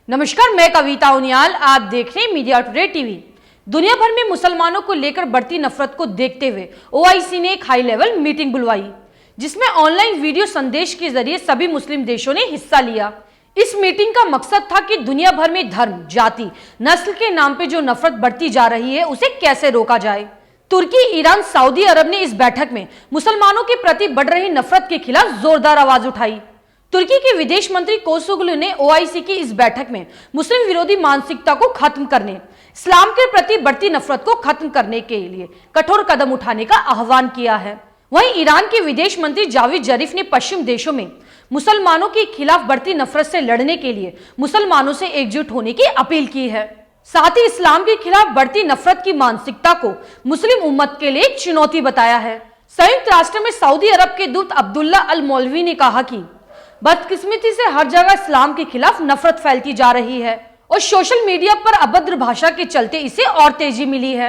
नमस्कार, मैं कविता उनियाल। आप देख रहे हैं मीडिया टुडे टीवी। दुनिया भर में मुसलमानों को लेकर बढ़ती नफरत को देखते हुए ओआईसी ने एक हाई लेवल मीटिंग बुलवाई, जिसमें ऑनलाइन वीडियो संदेश के जरिए सभी मुस्लिम देशों ने हिस्सा लिया। इस मीटिंग का मकसद था कि दुनिया भर में धर्म, जाति, नस्ल के नाम पे जो नफरत बढ़ती जा रही है उसे कैसे रोका जाए। तुर्की, ईरान, सऊदी अरब ने इस बैठक में मुसलमानों के प्रति बढ़ रही नफरत के खिलाफ जोरदार आवाज उठाई। तुर्की के विदेश मंत्री कोसोगलू ने ओआईसी की इस बैठक में मुस्लिम विरोधी मानसिकता को खत्म करने, इस्लाम के प्रति बढ़ती नफरत को खत्म करने के लिए कठोर कदम उठाने का आह्वान किया है। वहीं ईरान के विदेश मंत्री जावेद जरीफ ने पश्चिम देशों में मुसलमानों के खिलाफ बढ़ती नफरत से लड़ने के लिए मुसलमानों से एकजुट होने की अपील की है। साथ ही इस्लाम के खिलाफ बढ़ती नफरत की मानसिकता को मुस्लिम उम्मत के लिए एक चुनौती बताया है। संयुक्त राष्ट्र में सऊदी अरब के दूत अब्दुल्ला अल मौलवी ने कहा कि बदकिस्मती से हर जगह इस्लाम के खिलाफ नफरत फैलती जा रही है और सोशल मीडिया पर अभद्र भाषा के चलते इसे और तेजी मिली है।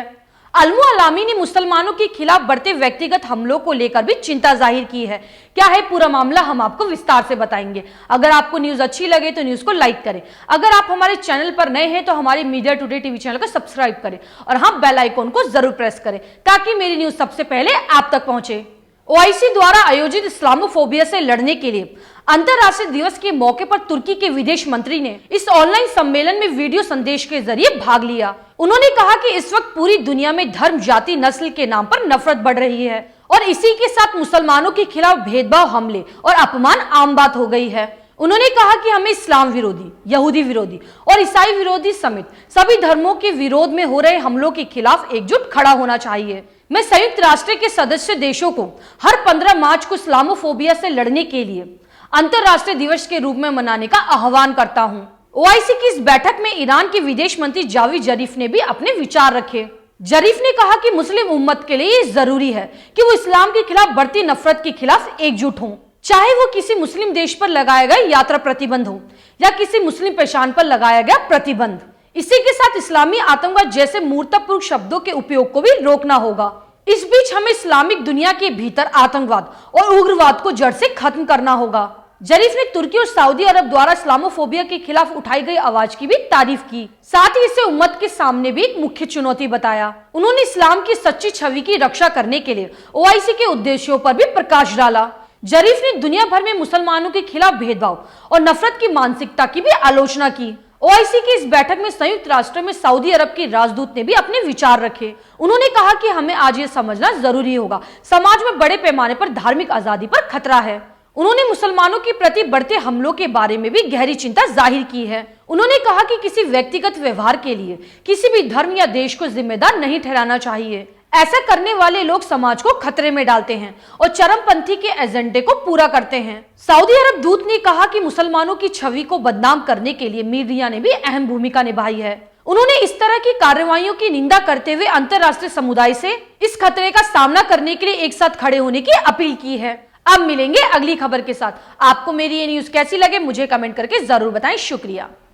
अलमु अलामी ने मुसलमानों के खिलाफ बढ़ते व्यक्तिगत हमलों को लेकर भी चिंता जाहिर की है। क्या है पूरा मामला, हम आपको विस्तार से बताएंगे। अगर आपको न्यूज अच्छी लगे तो न्यूज को लाइक करें। अगर आप हमारे चैनल पर नए हैं तो हमारे मीडिया टुडे टीवी चैनल को सब्सक्राइब करें और हाँ, बेल आइकॉन को जरूर प्रेस करें ताकि मेरी न्यूज सबसे पहले आप तक पहुंचे। ओआईसी द्वारा आयोजित इस्लामोफोबिया से लड़ने के लिए अंतर्राष्ट्रीय दिवस के मौके पर तुर्की के विदेश मंत्री ने इस ऑनलाइन सम्मेलन में वीडियो संदेश के जरिए भाग लिया। उन्होंने कहा कि इस वक्त पूरी दुनिया में धर्म, जाति, नस्ल के नाम पर नफरत बढ़ रही है और इसी के साथ मुसलमानों के खिलाफ भेदभाव, हमले और अपमान आम बात हो गई है। उन्होंने कहा कि हमें इस्लाम विरोधी, यहूदी विरोधी और ईसाई विरोधी समेत सभी धर्मों के विरोध में हो रहे हमलों के खिलाफ एकजुट खड़ा होना चाहिए। मैं संयुक्त राष्ट्र के सदस्य देशों को हर 15 मार्च को इस्लामोफोबिया से लड़ने के लिए अंतर्राष्ट्रीय दिवस के रूप में मनाने का आह्वान करता हूं। ओआईसी की इस बैठक में ईरान के विदेश मंत्री जावेद जरीफ ने भी अपने विचार रखे। जरीफ ने कहा कि मुस्लिम उम्मत के लिए ये जरूरी है कि वो इस्लाम के खिलाफ बढ़ती नफरत के खिलाफ एकजुट हों, चाहे वो किसी मुस्लिम देश पर लगाया गया यात्रा प्रतिबंध हो या किसी मुस्लिम पहचान पर लगाया गया प्रतिबंध। इसी के साथ इस्लामी आतंकवाद जैसे मूर्खतापूर्ण शब्दों के उपयोग को भी रोकना होगा। इस बीच हमें इस्लामिक दुनिया के भीतर आतंकवाद और उग्रवाद को जड़ से खत्म करना होगा। जरीफ ने तुर्की और सऊदी अरब द्वारा इस्लामोफोबिया के खिलाफ उठाई गई आवाज की भी तारीफ की। साथ ही इसे उम्मत के सामने भी एक मुख्य चुनौती बताया। उन्होंने इस्लाम की सच्ची छवि की रक्षा करने के लिए ओआईसी के उद्देश्यों पर भी प्रकाश डाला। जरीफ ने दुनिया भर में मुसलमानों के खिलाफ भेदभाव और नफरत की मानसिकता की भी आलोचना की। ओआईसी की इस बैठक में संयुक्त राष्ट्र में सऊदी अरब के राजदूत ने भी अपने विचार रखे। उन्होंने कहा कि हमें आज ये समझना जरूरी होगा, समाज में बड़े पैमाने पर धार्मिक आजादी पर खतरा है। उन्होंने मुसलमानों के प्रति बढ़ते हमलों के बारे में भी गहरी चिंता जाहिर की है। उन्होंने कहा कि किसी व्यक्तिगत व्यवहार के लिए किसी भी धर्म या देश को जिम्मेदार नहीं ठहराना चाहिए। ऐसा करने वाले लोग समाज को खतरे में डालते हैं और चरमपंथी के एजेंडे को पूरा करते हैं। सऊदी अरब दूत ने कहा कि मुसलमानों की छवि को बदनाम करने के लिए मीडिया ने भी अहम भूमिका निभाई है। उन्होंने इस तरह की कार्रवाइयों की निंदा करते हुए अंतर्राष्ट्रीय समुदाय से इस खतरे का सामना करने के लिए एक साथ खड़े होने की अपील की है। अब मिलेंगे अगली खबर के साथ। आपको मेरी ये न्यूज कैसी लगे मुझे कमेंट करके जरूर बताएं। शुक्रिया।